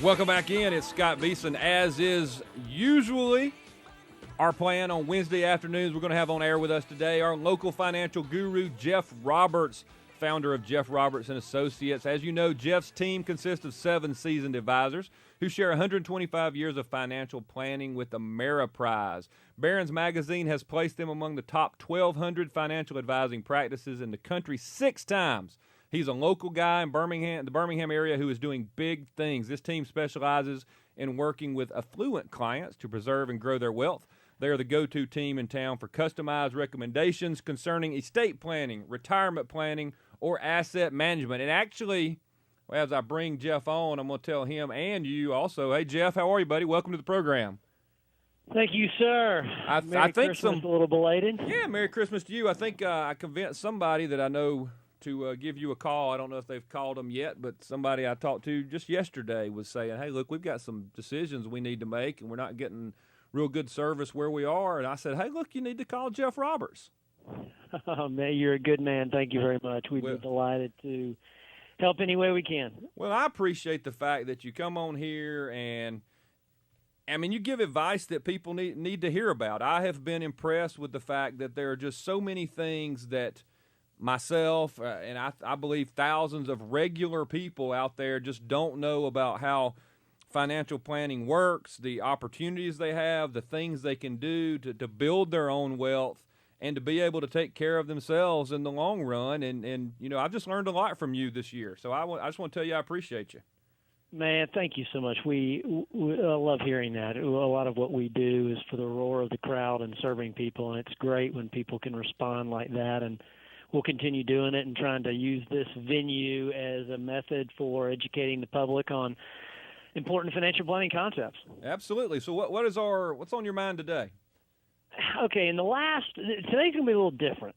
Welcome back in. It's Scott Beeson, as is usually our plan on Wednesday afternoons. We're going to have on air with us today our local financial guru, Jeff Roberts, founder of Jeff Roberts and Associates. As you know, Jeff's team consists of 7 seasoned advisors who share 125 years of financial planning with Ameriprise. Barron's Magazine has placed them among the top 1,200 financial advising practices in the country 6 times. He's a local guy in Birmingham, the Birmingham area, who is doing big things. This team specializes in working with affluent clients to preserve and grow their wealth. They are the go-to team in town for customized recommendations concerning estate planning, retirement planning, or asset management. And actually, as I bring Jeff on, I'm going to tell him and you also, hey, Jeff, how are you, buddy? Welcome to the program. Thank you, sir. Merry Christmas, a little belated. Yeah, Merry Christmas to you. I think I convinced somebody that I know to give you a call. I don't know if they've called them yet, but somebody I talked to just yesterday was saying, hey, look, we've got some decisions we need to make, and we're not getting real good service where we are. And I said, hey, look, you need to call Jeff Roberts. Oh, man, you're a good man. Thank you very much. We'd be delighted to help any way we can. Well, I appreciate the fact that you come on here and, I mean, you give advice that people need to hear about. I have been impressed with the fact that there are just so many things that myself and I believe thousands of regular people out there just don't know about how financial planning works, the opportunities they have, the things they can do to build their own wealth and to be able to take care of themselves in the long run. And you know, I've just learned a lot from you this year. So I just want to tell you I appreciate you. Man, thank you so much. We love hearing that. A lot of what we do is for the roar of the crowd and serving people, and it's great when people can respond like that. And we'll continue doing it and trying to use this venue as a method for educating the public on important financial planning concepts. Absolutely. So what's on your mind today? Okay, today's going to be a little different.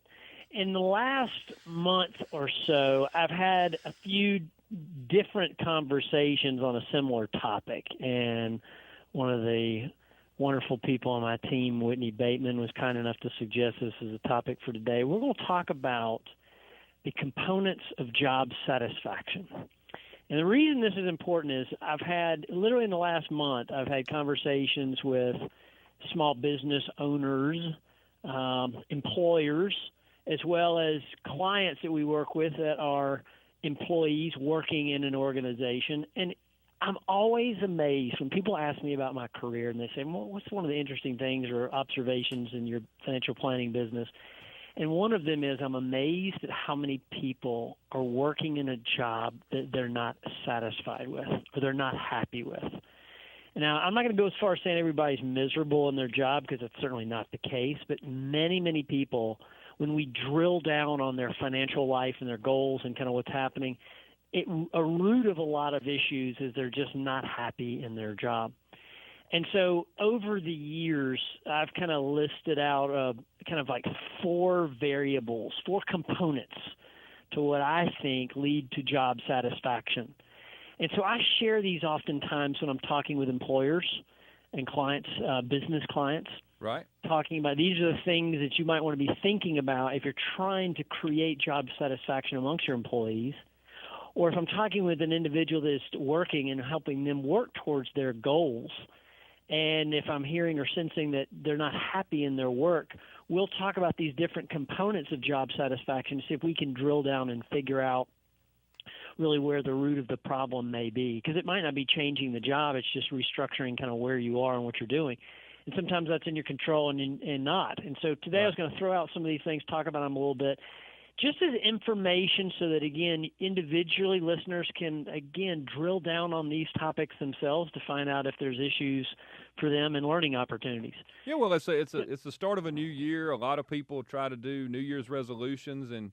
In the last month or so, I've had a few different conversations on a similar topic, and one of the wonderful people on my team, Whitney Bateman, was kind enough to suggest this as a topic for today. We're going to talk about the components of job satisfaction. And the reason this is important is I've had, literally in the last month, I've had conversations with small business owners, employers, as well as clients that we work with that are employees working in an organization. And I'm always amazed when people ask me about my career and they say, well, what's one of the interesting things or observations in your financial planning business? And one of them is I'm amazed at how many people are working in a job that they're not satisfied with or they're not happy with. Now, I'm not going to go as far as saying everybody's miserable in their job because that's certainly not the case, but many, many people, when we drill down on their financial life and their goals and kind of what's happening, a root of a lot of issues is they're just not happy in their job. And so over the years, I've kind of listed out kind of like 4 variables, 4 components to what I think lead to job satisfaction. And so I share these oftentimes when I'm talking with employers and clients, business clients. Right. Talking about these are the things that you might want to be thinking about if you're trying to create job satisfaction amongst your employees. Or if I'm talking with an individual that's working and helping them work towards their goals, and if I'm hearing or sensing that they're not happy in their work, we'll talk about these different components of job satisfaction to see if we can drill down and figure out really where the root of the problem may be. Because it might not be changing the job, it's just restructuring kind of where you are and what you're doing. And sometimes that's in your control and not. And so today I was going to throw out some of these things, talk about them a little bit, just as information so that, again, individually listeners can, again, drill down on these topics themselves to find out if there's issues for them and learning opportunities. Yeah, well, it's the start of a new year. A lot of people try to do New Year's resolutions, and,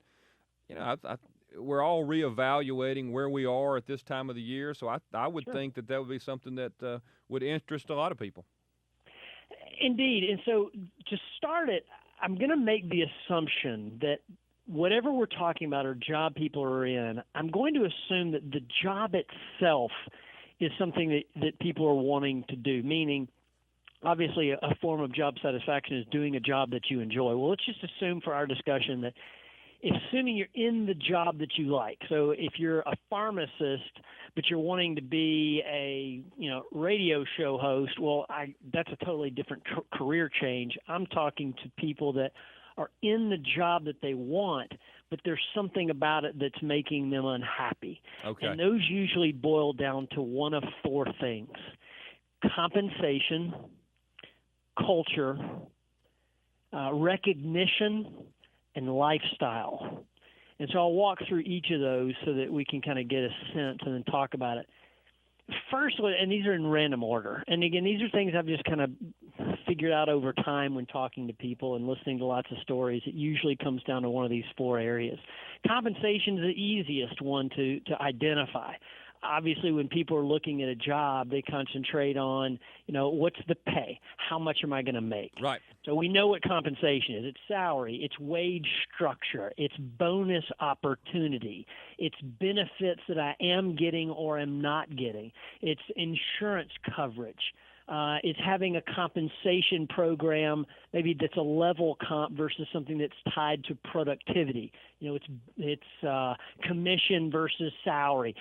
you know, we're all reevaluating where we are at this time of the year. So I would think that would be something that would interest a lot of people. Indeed. And so to start it, I'm going to make the assumption that whatever we're talking about or job people are in, I'm going to assume that the job itself is something that people are wanting to do, meaning obviously a form of job satisfaction is doing a job that you enjoy. Well, let's just assume for our discussion that assuming you're in the job that you like. So if you're a pharmacist, but you're wanting to be a radio show host, that's a totally different career change. I'm talking to people that are in the job that they want, but there's something about it that's making them unhappy. Okay. And those usually boil down to one of four things: compensation, culture, recognition, and lifestyle. And so I'll walk through each of those so that we can kind of get a sense and then talk about it. First, and these are in random order, and again, these are things I've just kind of figured out over time when talking to people and listening to lots of stories. It usually comes down to one of these four areas. Compensation is the easiest one to identify. Obviously, when people are looking at a job, they concentrate on, what's the pay? How much am I going to make? Right. So we know what compensation is. It's salary, it's wage structure, it's bonus opportunity, it's benefits that I am getting or am not getting, it's insurance coverage. It's having a compensation program, maybe that's a level comp versus something that's tied to productivity. It's commission versus salary.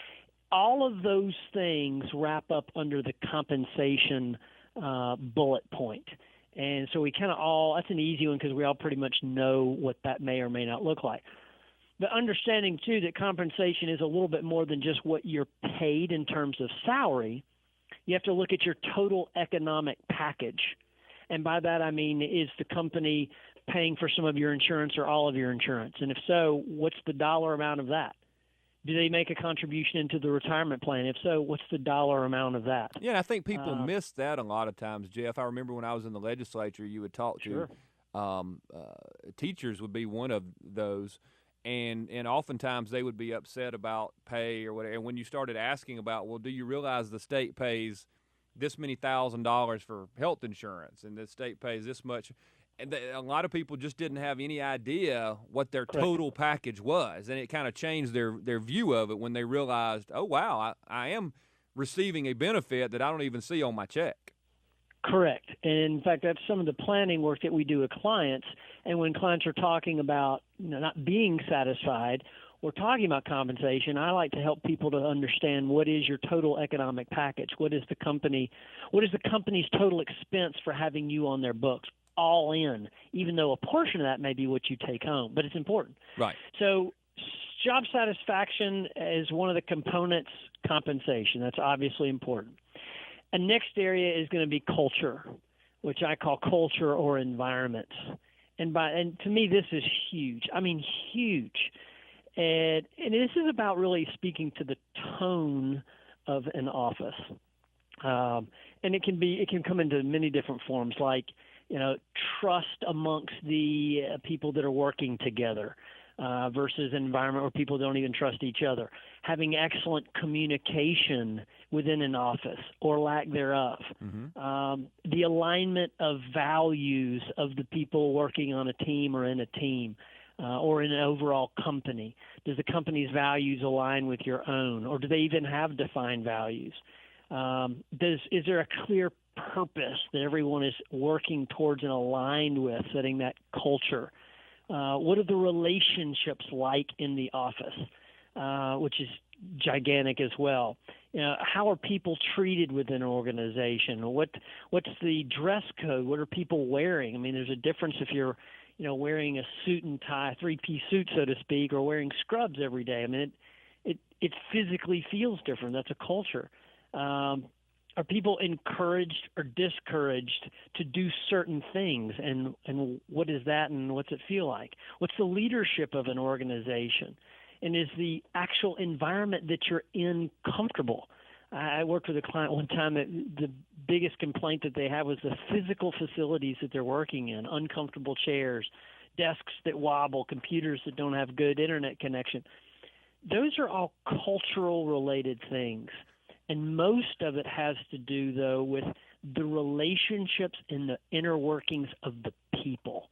All of those things wrap up under the compensation bullet point. And so we kind of that's an easy one because we all pretty much know what that may or may not look like. But understanding, too, that compensation is a little bit more than just what you're paid in terms of salary. You have to look at your total economic package. And by that I mean, is the company paying for some of your insurance or all of your insurance? And if so, what's the dollar amount of that? Do they make a contribution into the retirement plan? If so, what's the dollar amount of that? Yeah, and I think people miss that a lot of times, Jeff. I remember when I was in the legislature, you would talk to teachers would be one of those, and oftentimes they would be upset about pay or whatever. And when you started asking about, well, do you realize the state pays this many $1,000s for health insurance, and the state pays this much? And a lot of people just didn't have any idea what their total package was, and it kind of changed their view of it when they realized, oh, wow, I am receiving a benefit that I don't even see on my check. Correct. And in fact, that's some of the planning work that we do with clients. And when clients are talking about not being satisfied or talking about compensation, I like to help people to understand what is your total economic package. What is the company's total expense for having you on their books? All in, even though a portion of that may be what you take home, but it's important. Right. So job satisfaction is one of the components, compensation. That's obviously important. A next area is going to be culture, which I call culture or environment. And to me, this is huge. I mean, huge. And this is about really speaking to the tone of an office. And it can come into many different forms, like trust amongst the people that are working together versus an environment where people don't even trust each other. Having excellent communication within an office or lack thereof. Mm-hmm. The alignment of values of the people working on a team or in a team or in an overall company. Does the company's values align with your own, or do they even have defined values? Is there a clear purpose that everyone is working towards and aligned with, setting that culture? What are the relationships like in the office, which is gigantic as well? How are people treated within an organization? What's the dress code? What are people wearing? I mean, there's a difference if you're wearing a suit and tie, three-piece suit, so to speak, or wearing scrubs every day. I mean, it physically feels different. That's a culture. Are people encouraged or discouraged to do certain things, and what is that, and what's it feel like? What's the leadership of an organization, and is the actual environment that you're in comfortable? I worked with a client one time that the biggest complaint that they had was the physical facilities that they're working in: uncomfortable chairs, desks that wobble, computers that don't have good internet connection. Those are all cultural related things. And most of it has to do, though, with the relationships and the inner workings of the people.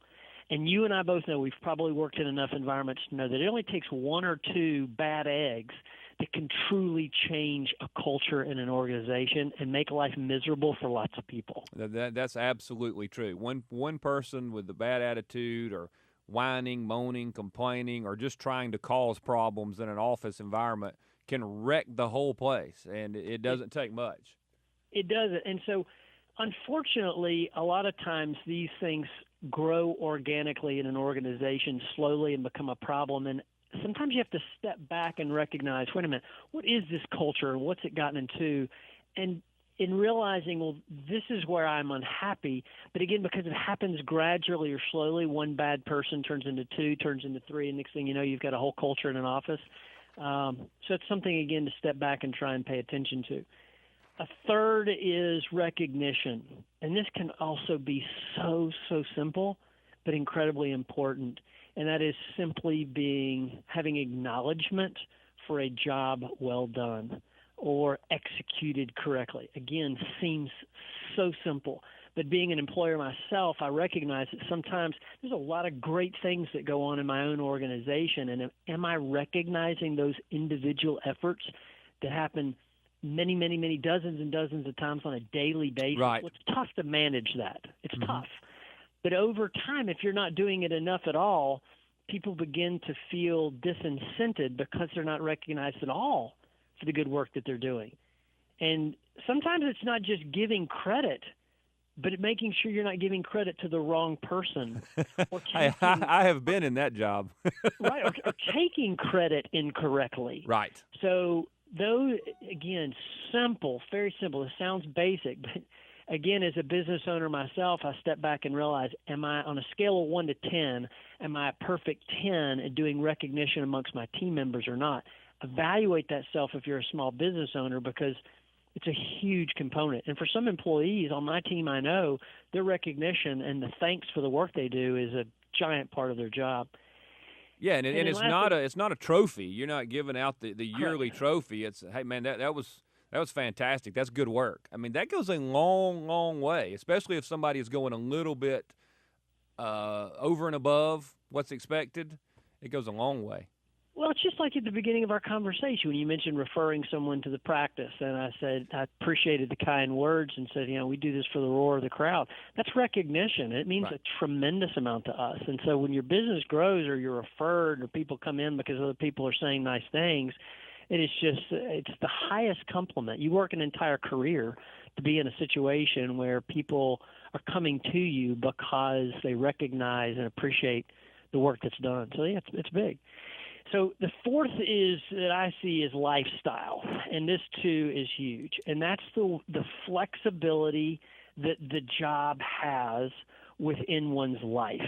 And you and I both know, we've probably worked in enough environments to know that it only takes one or two bad eggs that can truly change a culture in an organization and make life miserable for lots of people. That's absolutely true. One person with a bad attitude or whining, moaning, complaining, or just trying to cause problems in an office environment can wreck the whole place, and it doesn't take much. It doesn't. And so, unfortunately, a lot of times these things grow organically in an organization slowly and become a problem. And sometimes you have to step back and recognize, wait a minute, what is this culture and what's it gotten into? And in realizing, well, this is where I'm unhappy. But again, because it happens gradually or slowly, one bad person turns into two, turns into three, and next thing you know, you've got a whole culture in an office. So it's something, again, to step back and try and pay attention to. A third is recognition. And this can also be so simple, but incredibly important. And that is simply having acknowledgement for a job well done or executed correctly. Again, seems so simple. But being an employer myself, I recognize that sometimes there's a lot of great things that go on in my own organization. And am I recognizing those individual efforts that happen many dozens and dozens of times on a daily basis? Right. Well, it's tough to manage that. It's tough. But over time, if you're not doing it enough at all, people begin to feel disincented because they're not recognized at all for the good work that they're doing. And sometimes it's not just giving credit, but making sure you're not giving credit to the wrong person. Or I have been in that job. Right, or taking credit incorrectly. Right. So those, again, simple, very simple. It sounds basic, but again, as a business owner myself, I step back and realize, am I on a scale of 1 to 10, am I a perfect 10 at doing recognition amongst my team members or not? Evaluate that self if you're a small business owner, because it's a huge component. And for some employees on my team, I know their recognition and the thanks for the work they do is a giant part of their job. Yeah, and it's not a trophy. You're not giving out the yearly trophy. It's, hey man, that was fantastic. That's good work. I mean, that goes a long way, especially if somebody is going a little bit over and above what's expected. It goes a long way. Well, it's just like at the beginning of our conversation when you mentioned referring someone to the practice, and I said I appreciated the kind words and said, we do this for the roar of the crowd. That's recognition. It means a tremendous amount to us. And so when your business grows or you're referred or people come in because other people are saying nice things, it's the highest compliment. You work an entire career to be in a situation where people are coming to you because they recognize and appreciate the work that's done. So yeah, it's big. So the fourth is that I see is lifestyle, and this too is huge, and that's the flexibility that the job has within one's life.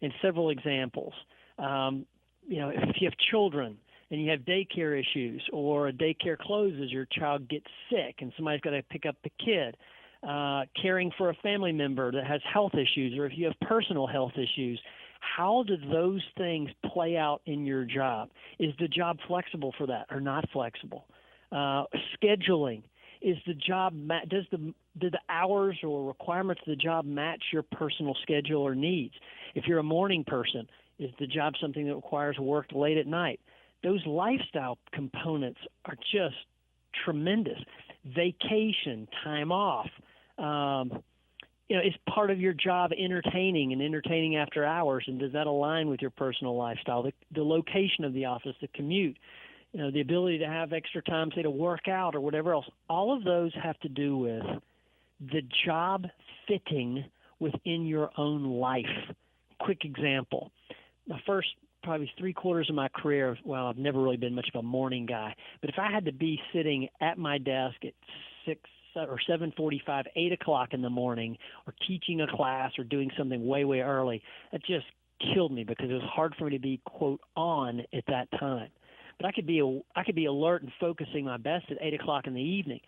And several examples, if you have children and you have daycare issues, or a daycare closes, your child gets sick, and somebody's got to pick up the kid. Caring for a family member that has health issues, or if you have personal health issues. How do those things play out in your job? Is the job flexible for that or not flexible? Scheduling. Is the job do the hours or requirements of the job match your personal schedule or needs? If you're a morning person, is the job something that requires work late at night? Those lifestyle components are just tremendous. Vacation, time off. Is part of your job entertaining after hours, and does that align with your personal lifestyle? The location of the office, the commute, the ability to have extra time, say, to work out or whatever else. All of those have to do with the job fitting within your own life. Quick example. My first probably 3/4 of my career, well, I've never really been much of a morning guy, but if I had to be sitting at my desk at 6 or 7:45, 8 o'clock in the morning, or teaching a class or doing something way early, that just killed me because it was hard for me to be, quote, on at that time. But I could be alert and focusing my best at 8 o'clock in the evening.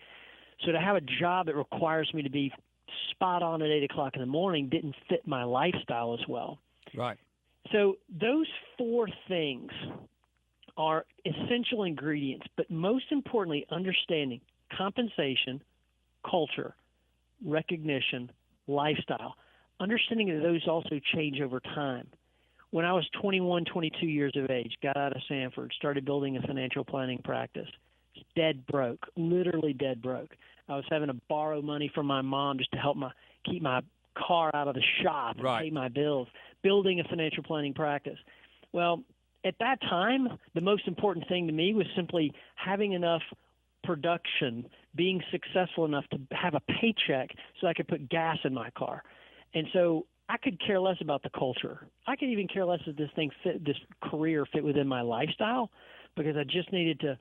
So to have a job that requires me to be spot on at 8 o'clock in the morning didn't fit my lifestyle as well. Right. So those four things are essential ingredients, but most importantly, understanding compensation, culture, recognition, lifestyle, understanding that those also change over time. When I was 21, 22 years of age, got out of Sanford, started building a financial planning practice, dead broke, literally dead broke. I was having to borrow money from my mom just to help keep my car out of the shop and Right. pay my bills, building a financial planning practice. Well, at that time, the most important thing to me was simply having enough production, being successful enough to have a paycheck so I could put gas in my car. And so I could care less about the culture. I could even care less if this career fit within my lifestyle, because I just needed to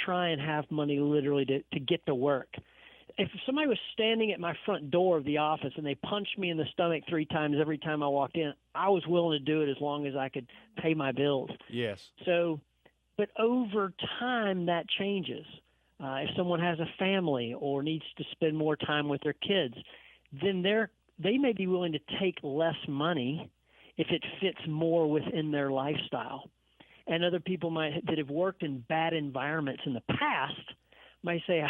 try and have money literally to get to work. If somebody was standing at my front door of the office and they punched me in the stomach 3 times every time I walked in, I was willing to do it as long as I could pay my bills. Yes. So, but over time that changes. If someone has a family or needs to spend more time with their kids, then they may be willing to take less money if it fits more within their lifestyle. And other people that have worked in bad environments in the past might say,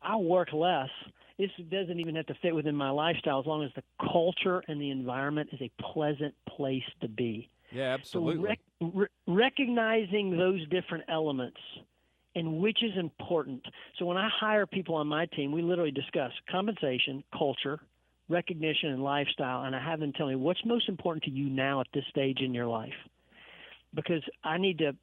I'll work less. This doesn't even have to fit within my lifestyle as long as the culture and the environment is a pleasant place to be. Yeah, absolutely. So recognizing those different elements and which is important. So when I hire people on my team, we literally discuss compensation, culture, recognition, and lifestyle, and I have them tell me what's most important to you now at this stage in your life, because I need to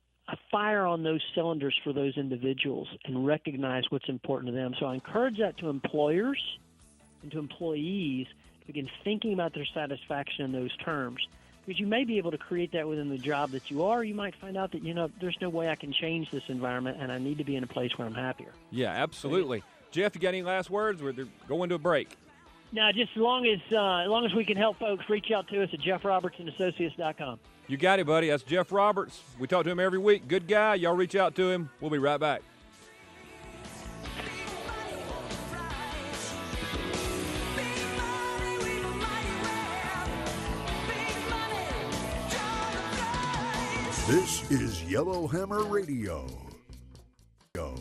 fire on those cylinders for those individuals and recognize what's important to them. So I encourage that to employers and to employees to begin thinking about their satisfaction in those terms. Because you may be able to create that within the job that you are. You might find out that, there's no way I can change this environment, and I need to be in a place where I'm happier. Yeah, absolutely. Jeff, you got any last words? We're going to a break. Now, just as long as we can help folks, reach out to us at jeffrobertsonassociates.com. You got it, buddy. That's Jeff Roberts. We talk to him every week. Good guy. Y'all reach out to him. We'll be right back. This is Yellowhammer Radio. Go.